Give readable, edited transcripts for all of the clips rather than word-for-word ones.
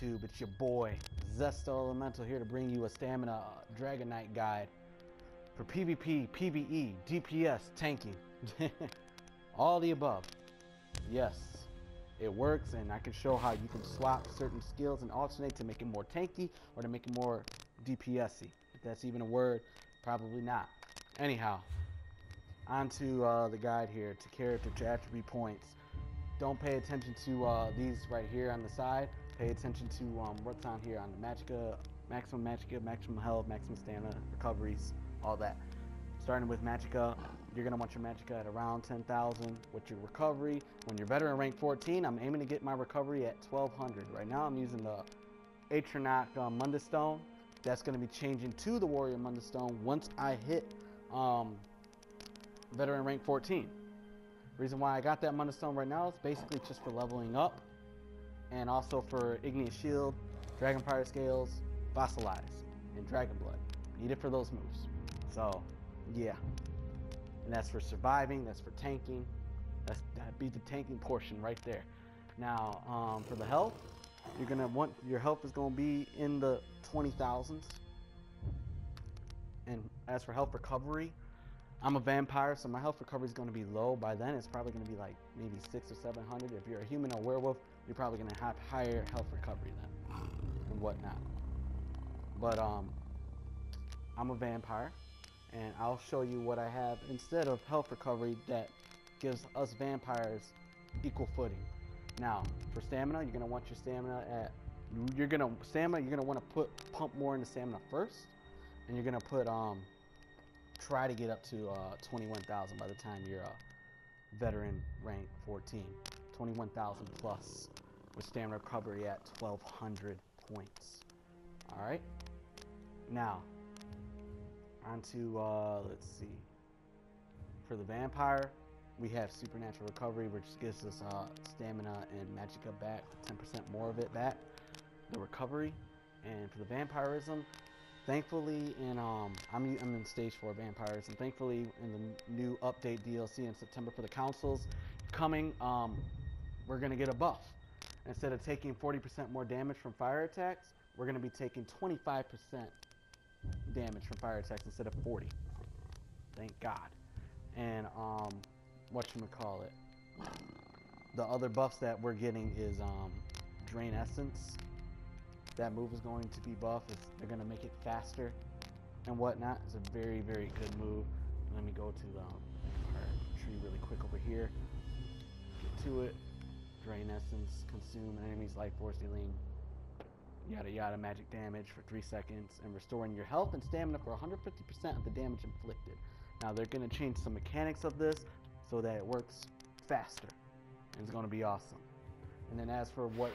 YouTube? It's your boy, Zesto Elemental, here to bring you a Stamina Dragon Knight guide for PvP, PvE, DPS, tanking. All the above. Yes, it works, and I can show how you can swap certain skills and alternate to make it more tanky or to make it more DPS-y. If that's even a word, probably not. Anyhow, on to the guide here, to character, to attribute points. Don't pay attention to these right here on the side. Pay attention to what's on here on the magicka, maximum health, maximum stamina, recoveries, all that. Starting with magicka, you're gonna want your magicka at around 10,000. With your recovery, when you're veteran rank 14, I'm aiming to get my recovery at 1200. Right now I'm using the Atronach Mundus Stone. That's gonna be changing to the Warrior Mundus Stone once I hit veteran rank 14. Reason why I got that Mundus Stone right now is basically just for leveling up, and also for Igneous Shield, Dragon Fire Scales, Fossilize, and Dragon Blood. Need it for those moves. So, yeah. And that's for surviving, that's for tanking. That'd be the tanking portion right there. Now, for the health, you're gonna want, your health is gonna be in the 20,000s. And as for health recovery, I'm a vampire, so my health recovery is going to be low. By then, it's probably going to be like maybe 600 or 700. If you're a human or werewolf, you're probably going to have higher health recovery then, and whatnot. But I'm a vampire, and I'll show you what I have instead of health recovery that gives us vampires equal footing. Now, for stamina, you're going to want your stamina at, you're going to want to pump more into stamina first, and you're going to put try to get up to 21,000 by the time you're veteran rank 14. 21,000 plus with stamina recovery at 1,200 points. All right. Now, on to, let's see. For the vampire, we have supernatural recovery, which gives us stamina and magicka back, 10% more of it back, the recovery. And for the vampirism, thankfully, I'm in stage 4 vampires, and thankfully in the new update DLC in September for the councils coming, we're gonna get a buff. Instead of taking 40% more damage from fire attacks, we're gonna be taking 25% damage from fire attacks instead of 40. Thank God. And whatchamacallit, the other buffs that we're getting is Drain Essence. That move is going to be buffed. They're going to make it faster and whatnot. It's a very, very good move. Let me go to the tree really quick over here. Get to it. Drain Essence, consume an enemy's life force, dealing yada yada magic damage for 3 seconds, and restoring your health and stamina for 150% of the damage inflicted. Now they're going to change some mechanics of this so that it works faster, and it's going to be awesome. And then as for what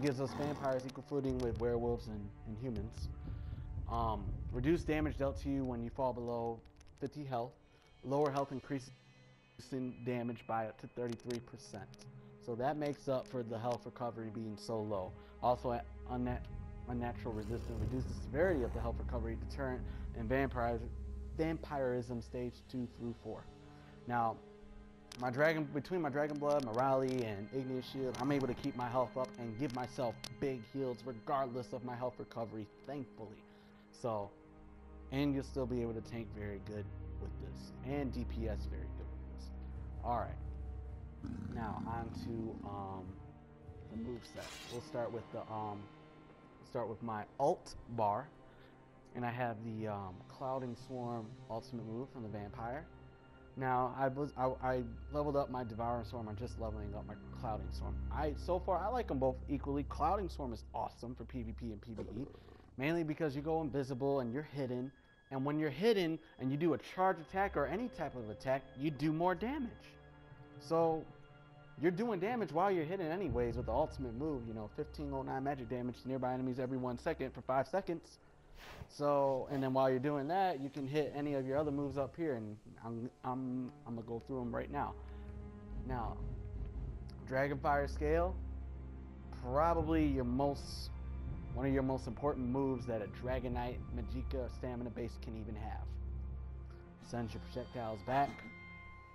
gives us vampires equal footing with werewolves and humans, reduced damage dealt to you when you fall below 50 health. Lower health increases damage by up to 33%. So that makes up for the health recovery being so low. Also, unnatural resistance reduces the severity of the health recovery deterrent in vampirism stage 2 through 4. Now, between my Dragon Blood, Morale, and Igneous Shield, I'm able to keep my health up and give myself big heals regardless of my health recovery, thankfully. So, and you'll still be able to tank very good with this, and DPS very good with this. Alright, now on to the moveset. We'll start with my alt bar, and I have the Clouding Swarm ultimate move from the vampire. Now, I leveled up my Devouring Swarm. I'm just leveling up my Clouding Swarm. So far, I like them both equally. Clouding Swarm is awesome for PvP and PvE, mainly because you go invisible and you're hidden. And when you're hidden and you do a charge attack or any type of attack, you do more damage. So, you're doing damage while you're hidden anyways with the ultimate move. You know, 1509 magic damage to nearby enemies every 1 second for 5 seconds. So, and then while you're doing that, you can hit any of your other moves up here, and I'm gonna go through them right now. Now, Dragon Fire Scale, probably one of your most important moves that a Dragon Knight, Magicka, Stamina base can even have. Sends your projectiles back,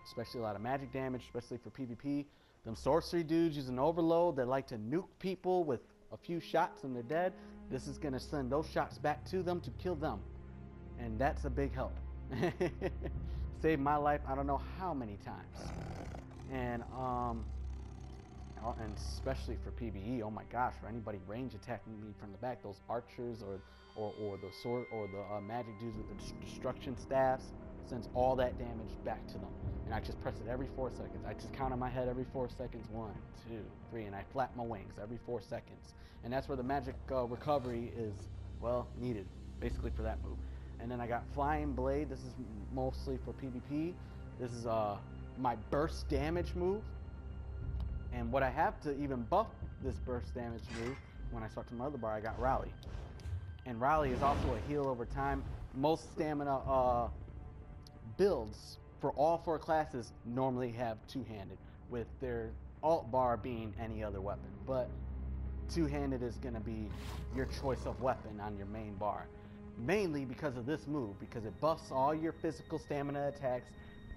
especially a lot of magic damage, especially for PvP. Them sorcery dudes using overload that like to nuke people with a few shots and they're dead, this is going to send those shots back to them to kill them. And that's a big help. Saved my life I don't know how many times. And especially for PvE, oh my gosh, for anybody range attacking me from the back, those archers or the sword or the magic dudes with the destruction staffs, sends all that damage back to them. And I just press it every 4 seconds. I just count on my head every 4 seconds. 1, 2, 3, and I flap my wings every 4 seconds. And that's where the magic recovery is, well, needed, basically for that move. And then I got Flying Blade. This is mostly for PvP. This is my burst damage move. And what I have to even buff this burst damage move, when I start to my other bar, I got Rally. And Rally is also a heal over time. Most stamina builds for all 4 classes normally have two-handed, with their alt bar being any other weapon. But two-handed is going to be your choice of weapon on your main bar. Mainly because of this move, because it buffs all your physical stamina attacks,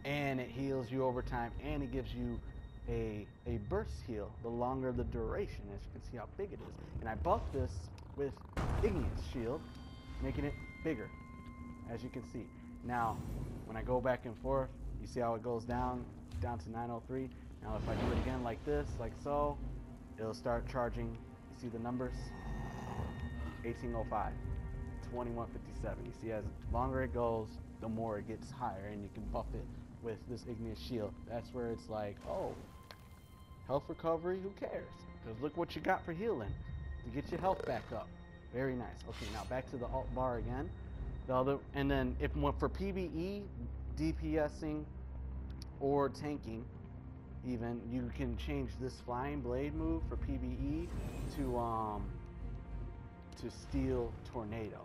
and it heals you over time, and it gives you a burst heal the longer the duration, as you can see how big it is. And I buffed this with Igneous Shield, making it bigger, as you can see. Now, when I go back and forth, you see how it goes down to 903. Now if I do it again like this, like so, it'll start charging. You see the numbers? 1805, 2157. You see, as longer it goes, the more it gets higher, and you can buff it with this Igneous Shield. That's where it's like, oh, health recovery, who cares? Because look what you got for healing to get your health back up. Very nice. Okay, now back to the alt bar again. And then if for PvE, DPSing, or tanking, even, you can change this Flying Blade move for PvE to Steel Tornado,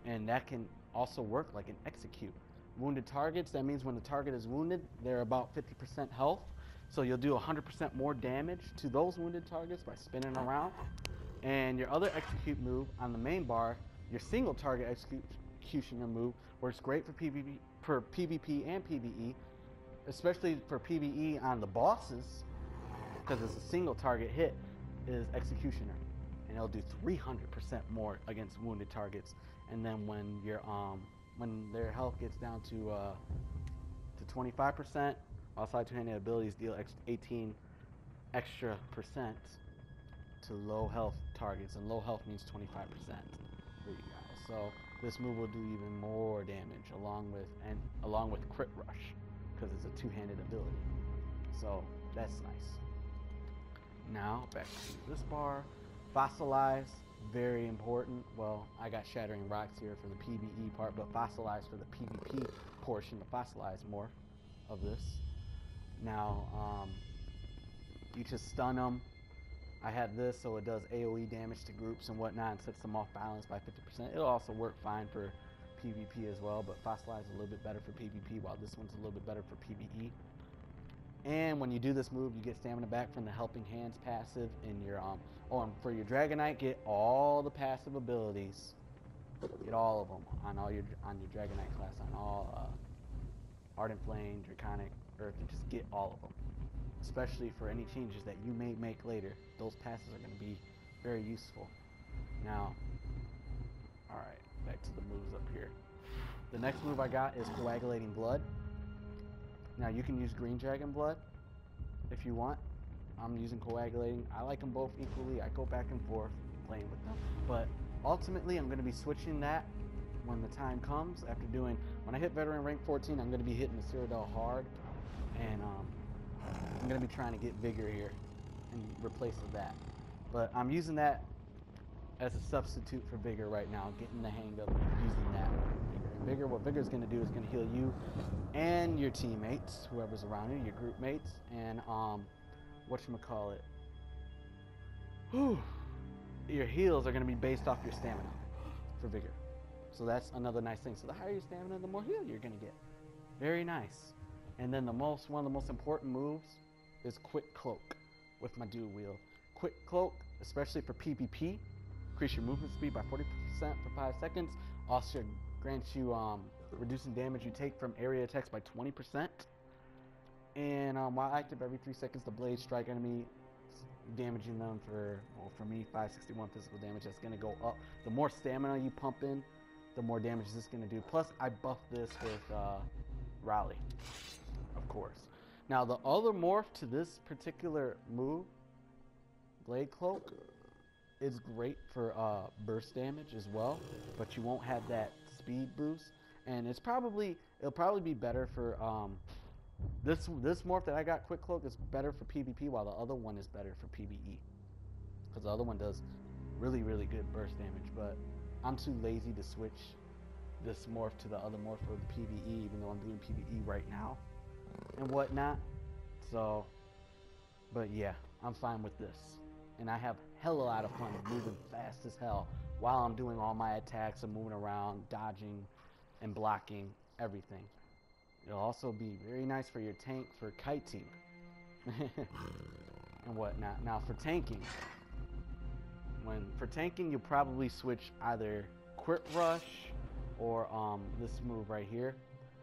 and that can also work like an execute. Wounded targets, that means when the target is wounded, they're about 50% health, so you'll do 100% more damage to those wounded targets by spinning around. And your other execute move on the main bar, your single target executioner move, works great for PvP and PvE, especially for PvE on the bosses, because it's a single target hit, is Executioner, and it'll do 300% more against wounded targets. And then when their health gets down to 25%, outside two-handed abilities deal 18 extra percent to low health targets, and low health means 25% for you guys. So this move will do even more damage along with crit rush, because it's a two-handed ability. So that's nice. Now back to this bar. Fossilize, very important. Well, I got Shattering Rocks here for the PvE part, but Fossilize for the PvP portion. The Fossilize more of this. Now, you just stun them. I have this so it does AoE damage to groups and whatnot and sets them off balance by 50%. It'll also work fine for PvP as well, but Fossilize is a little bit better for PvP, while this one's a little bit better for PvE. And when you do this move, you get stamina back from the Helping Hands passive in your and for your Dragonite, get all the passive abilities. Get all of them on your Dragonite class, on all Ardent Flame, Draconic, Earth, and just get all of them. Especially for any changes that you may make later, those passes are going to be very useful. Now, all right, back to the moves up here. The next move I got is Coagulating Blood. Now you can use Green Dragon Blood if you want. I'm using Coagulating. I like them both equally. I go back and forth playing with them. But ultimately I'm going to be switching that when the time comes. When I hit Veteran rank 14, I'm going to be hitting the Cyrodiil hard. And I'm going to be trying to get Vigor here in replace of that. But I'm using that as a substitute for Vigor right now, getting the hang of using that. Vigor, what Vigor's going to do is going to heal you and your teammates, whoever's around you, your group mates, and whatchamacallit. Your heals are going to be based off your stamina for Vigor. So that's another nice thing. So the higher your stamina, the more heal you're going to get. Very nice. And then one of the most important moves is Quick Cloak with my dual wield. Quick Cloak, especially for PvP, increase your movement speed by 40% for 5 seconds. Also grants you reducing damage you take from area attacks by 20%. And while active, every 3 seconds the blade strike enemy damaging them for, well, for me, 561 physical damage. That's going to go up. The more stamina you pump in, the more damage this is going to do. Plus, I buffed this with Rally, of course. Now, the other morph to this particular move, Blade Cloak, is great for burst damage as well, but you won't have that speed boost. And it'll probably be better for this morph that I got, Quick Cloak, is better for PvP, while the other one is better for PvE, because the other one does really good burst damage. But I'm too lazy to switch this morph to the other morph for the PvE, even though I'm doing PvE right now and whatnot. So, but yeah, I'm fine with this, and I have hella lot of fun moving fast as hell while I'm doing all my attacks and moving around, dodging and blocking everything. It'll also be very nice for your tank for kiting and whatnot. Now for tanking, you'll probably switch either Quick Rush or this move right here,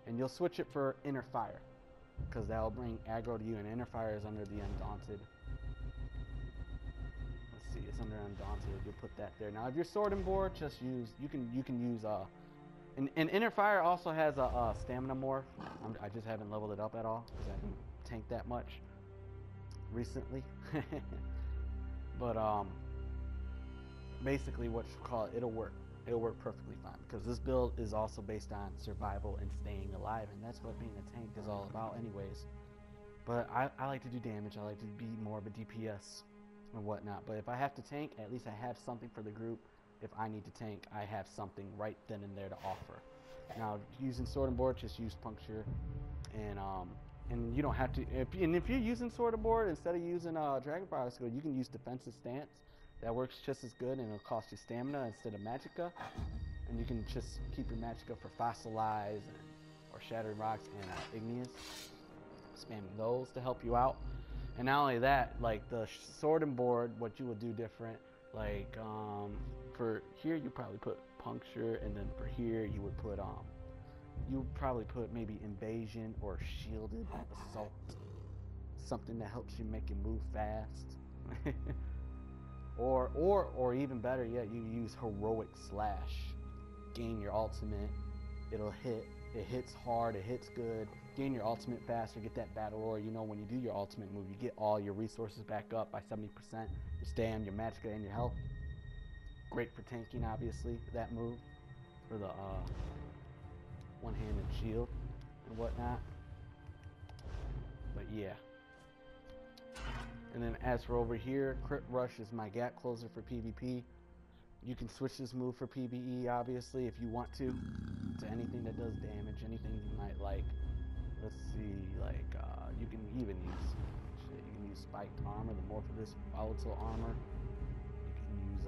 and you'll switch it for Inner Fire, because that'll bring aggro to you, and Inner Fire is under the Undaunted. Let's see, it's under Undaunted. You'll put that there. Now if you're sorting board, just use, you can use and Inner Fire also has a stamina morph. I just haven't leveled it up at all because I haven't tanked that much recently. But basically, what you call it, it'll work. It'll work perfectly fine, because this build is also based on survival and staying alive, and that's what being a tank is all about anyways. But I like to do damage. I like to be more of a DPS and whatnot. But if I have to tank, at least I have something for the group. If I need to tank, I have something right then and there to offer. Now, using Sword and Board, just use Puncture, and you don't have to. If you're using Sword and Board instead of using Dragonfire Skill, you can use Defensive Stance. That works just as good, and it'll cost you stamina instead of Magicka. And you can just keep your Magicka for Fossilize or Shattered Rocks and Igneous, spamming those to help you out. And not only that, like the Sword and Board, what you would do different, like for here you probably put Puncture, and then for here you would put you would probably put maybe Invasion or Shielded Assault, something that helps you make it move fast. or even better yet, you use Heroic Slash. Gain your ultimate, it'll hit, it hits hard, it hits good. Gain your ultimate faster, get that battle roar. You know, when you do your ultimate move, you get all your resources back up by 70%. Your stam, your Magicka, and your health. Great for tanking, obviously, that move. For the one-handed shield and whatnot. But yeah. And then as for over here, Crit Rush is my gap closer for PvP. You can switch this move for PvE, obviously, if you want to anything that does damage, anything you might like. Let's see, like, you can even use, you can use Spiked Armor, the more for this Volatile Armor. You can use,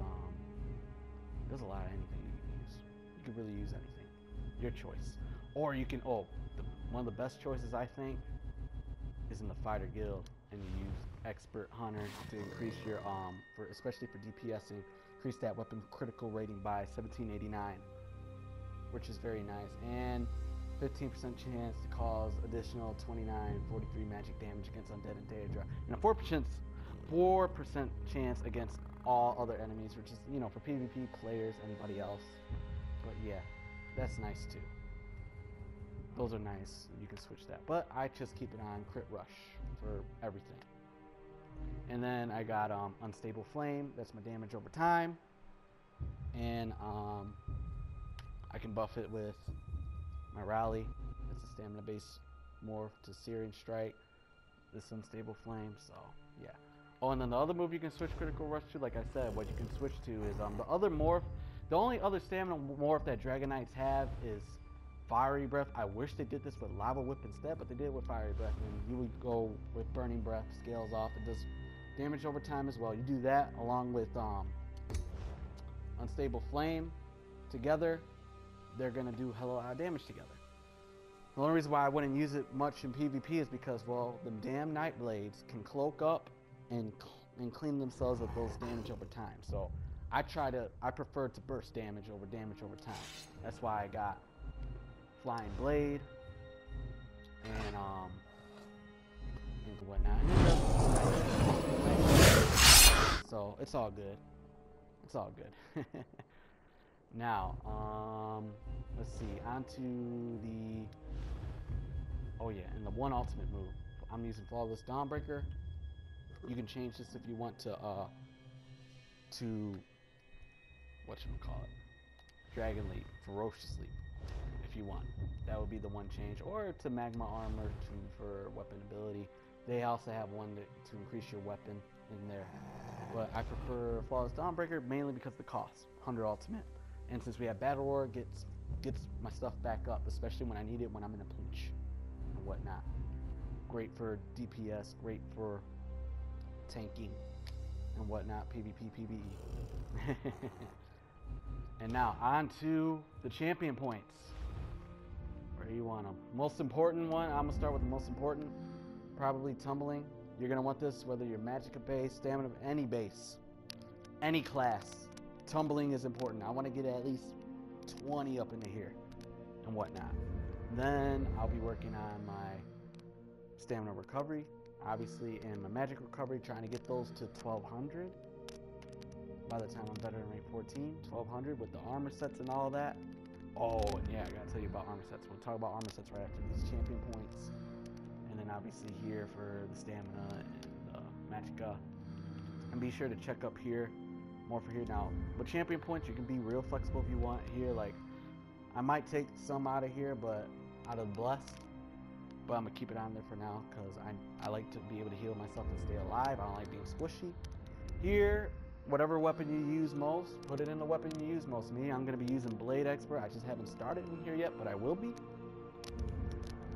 there's a lot of anything you can use. You can really use anything. Your choice. Or you can, one of the best choices, I think, is in the Fighter Guild, and you use Expert Hunter to increase your, especially for DPSing, increase that weapon critical rating by 1789, which is very nice, and 15% chance to cause additional 2943 magic damage against undead and Daedra, and a 4% chance against all other enemies, which is, you know, for PvP players, anybody else. But yeah, that's nice too. Those are nice. You can switch that, but I just keep it on Crit Rush for everything. And then I got Unstable Flame. That's my damage over time, and I can buff it with my Rally. It's a stamina based morph to Searing Strike. This Unstable Flame. So yeah. Oh, and then the other move you can switch Critical Rush to, like I said, what you can switch to is the other morph. The only other stamina morph that Dragon Knights have is Fiery Breath. I wish they did this with Lava Whip instead, but they did it with Fiery Breath, and you would go with Burning Breath, scales off. It does damage over time as well. You do that along with Unstable Flame together, they're gonna do hella lot of damage together. The only reason why I wouldn't use it much in PvP is because, well, the damn Night Blades can cloak up and clean themselves of those damage over time. So I prefer to burst damage over time. That's why I got Flying Blade and whatnot. So it's all good. It's all good. Now, let's see. On to the. Oh yeah, and the one ultimate move. I'm using Flawless Dawnbreaker. You can change this if you want to whatchamacallit, Dragon Leap, Ferocious Leap, if you want. That would be the one change. Or to Magma Armor for weapon ability. They also have one to increase your weapon in there. But I prefer Flawless Dawnbreaker mainly because of the cost. 100 ultimate. And since we have Battle Roar, gets my stuff back up, especially when I need it when I'm in a pinch and whatnot. Great for DPS, great for tanking and whatnot, PvP, PvE. And now on to the champion points. Where you want them? Most important one, I'm gonna start with the most important, probably tumbling. You're gonna want this whether you're Magicka base, Stamina, any base, any class. Tumbling is important. I want to get at least 20 up into here and whatnot. Then I'll be working on my Stamina recovery, obviously, and my magic recovery, trying to get those to 1200 by the time I'm better than rank 14. 1200 with the armor sets and all that. Oh, and yeah, I gotta tell you about armor sets. We'll talk about armor sets right after these champion points. And then obviously here for the stamina and Magicka. And be sure to check up here, more for here. Now, with champion points, you can be real flexible if you want here. Like, I might take some out of here, but out of Blessed. But I'm gonna keep it on there for now because I like to be able to heal myself and stay alive. I don't like being squishy. Here, whatever weapon you use most, put it in the weapon you use most. Me, I'm gonna be using Blade Expert. I just haven't started in here yet, but I will be.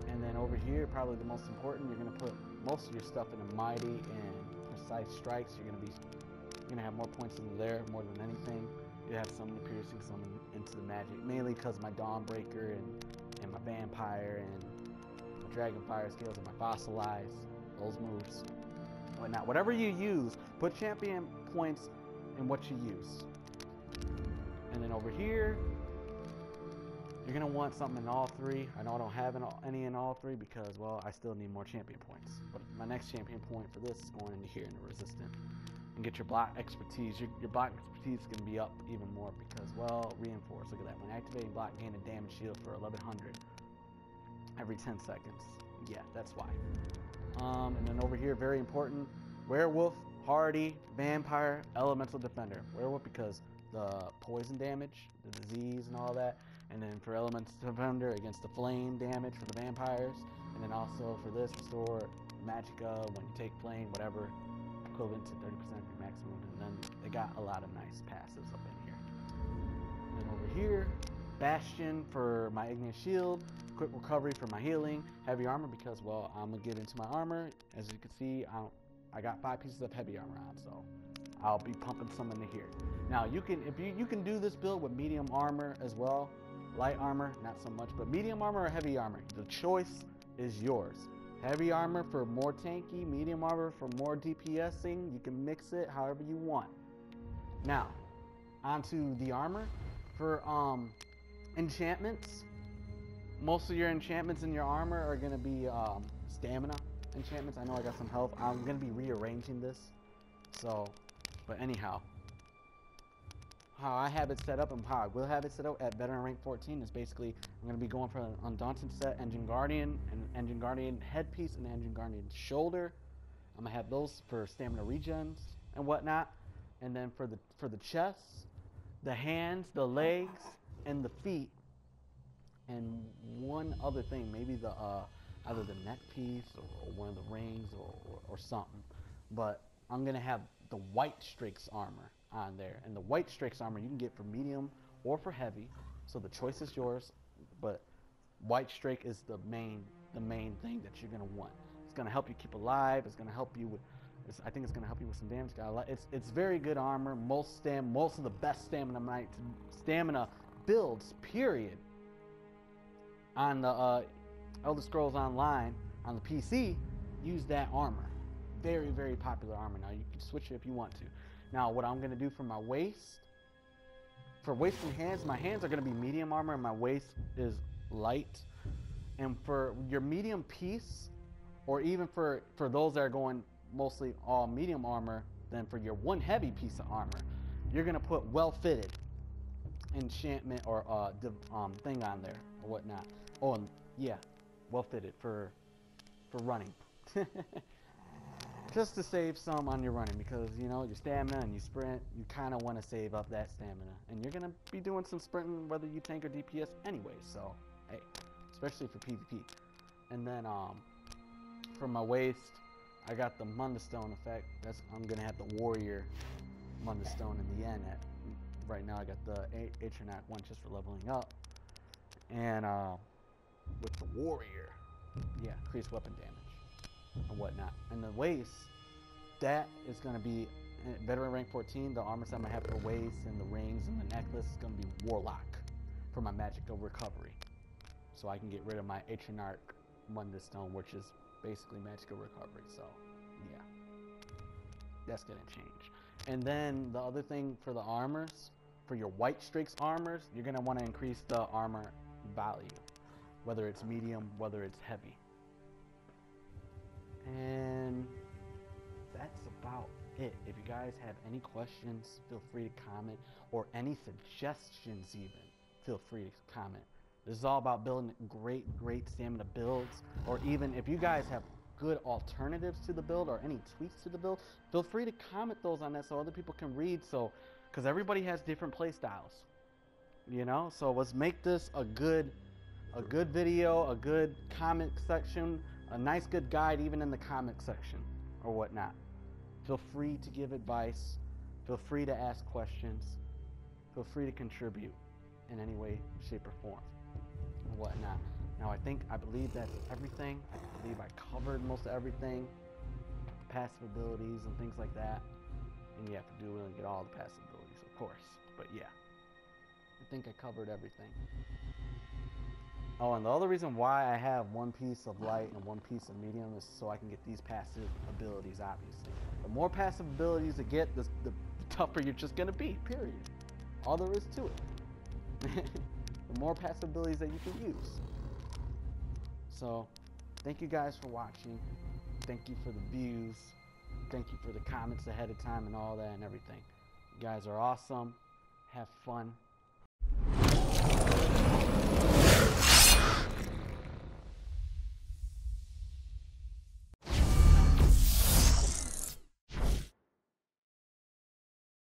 And then over here, probably the most important, you're gonna put most of your stuff in a Mighty and Precise Strikes. You're gonna have more points in there more than anything. You have some piercing, some into the magic, mainly because my Dawnbreaker and my Vampire and my Dragonfire skills and my Fossilize, those moves. Whatnot. Whatever you use, put champion points in what you use. And then over here, you're gonna want something in all three. I know I don't have any in all three because, well, I still need more champion points. But my next champion point for this is going into here in the resistant. And get your block expertise. Your block expertise is going to be up even more because, well, reinforce. Look at that. When activating block, gain a damage shield for 1100 every 10 seconds. Yeah, that's why. And then over here, very important, Werewolf, Hardy, Vampire, Elemental Defender. Werewolf because the poison damage, the disease and all that. And then for Elemental Defender against the flame damage for the vampires. And then also for this, restore Magicka when you take flame, whatever. Equivalent to 30% of your maximum, and then they got a lot of nice passives up in here. And then over here, Bastion for my Igneous Shield, Quick Recovery for my healing, Heavy Armor because, well, I'm gonna get into my armor. As you can see, I got 5 pieces of Heavy Armor on, so I'll be pumping some into here. Now you can, if you can do this build with medium armor as well, light armor not so much, but medium armor or heavy armor, the choice is yours. Heavy armor for more tanky, medium armor for more DPSing. You can mix it however you want. Now, onto the armor. For enchantments, most of your enchantments in your armor are going to be stamina enchantments. I know I got some health. I'm going to be rearranging this. So, but anyhow, how I have it set up and how I will have it set up at veteran rank 14 is basically I'm going to be going for an Undaunted set, Engine Guardian, and Engine Guardian headpiece and Engine Guardian shoulder. I'm going to have those for stamina regens and whatnot. And then for the chest, the hands, the legs, and the feet, and one other thing, maybe the either the neck piece or one of the rings or something. But I'm going to have the White Strix armor on there, and the White Strix armor you can get for medium or for heavy, so the choice is yours. But White Strix is the main thing that you're gonna want. It's gonna help you keep alive. It's gonna help you with. I think it's gonna help you with some damage. It's very good armor. Most of the best stamina builds period on the Elder Scrolls Online on the PC use that armor. Very, very popular armor. Now you can switch it if you want to. Now, what I'm going to do for my waist, for waist and hands, my hands are going to be medium armor and my waist is light. And for your medium piece, or even for those that are going mostly all medium armor, Then for your one heavy piece of armor, you're gonna put well fitted enchantment or thing on there or whatnot. Oh, and yeah, well fitted for running. Just to save some on your running, because you know your stamina and you sprint, you kind of want to save up that stamina, and you're gonna be doing some sprinting whether you tank or DPS anyway. So hey, especially for PvP. And then for my waist, I got the Mundstone effect. I'm gonna have the Warrior Mundstone in the end. Right now I got the Atronach one just for leveling up, and with the Warrior, yeah, increased weapon damage and whatnot. And the waist, that is going to be veteran rank 14. The armor set I'm going to have for the waist and the rings and the necklace is going to be Warlock for my magical recovery. So I can get rid of my Atronach Mundstone, which is basically magical recovery. So yeah, that's going to change. And then the other thing for the armors, for your white streaks armors, you're going to want to increase the armor value, whether it's medium, whether it's heavy. And that's about it. If you guys have any questions, feel free to comment, or any suggestions even, feel free to comment. This is all about building great stamina builds, or even if you guys have good alternatives to the build or any tweaks to the build, feel free to comment those on that so other people can read. So, because everybody has different play styles, you know. So let's make this a good video, a good comment section, a nice good guide even in the comment section or whatnot. Feel free to give advice, feel free to ask questions, feel free to contribute in any way, shape, or form or whatnot. Now I believe that's everything. I believe I covered most of everything, passive abilities and things like that. And you have to do really get all the passive abilities, of course, but yeah, I think I covered everything. Oh, and the other reason why I have one piece of light and one piece of medium is so I can get these passive abilities, obviously. The more passive abilities you get, the tougher you're just going to be, period. All there is to it. The more passive abilities that you can use. So, thank you guys for watching. Thank you for the views. Thank you for the comments ahead of time and all that and everything. You guys are awesome. Have fun.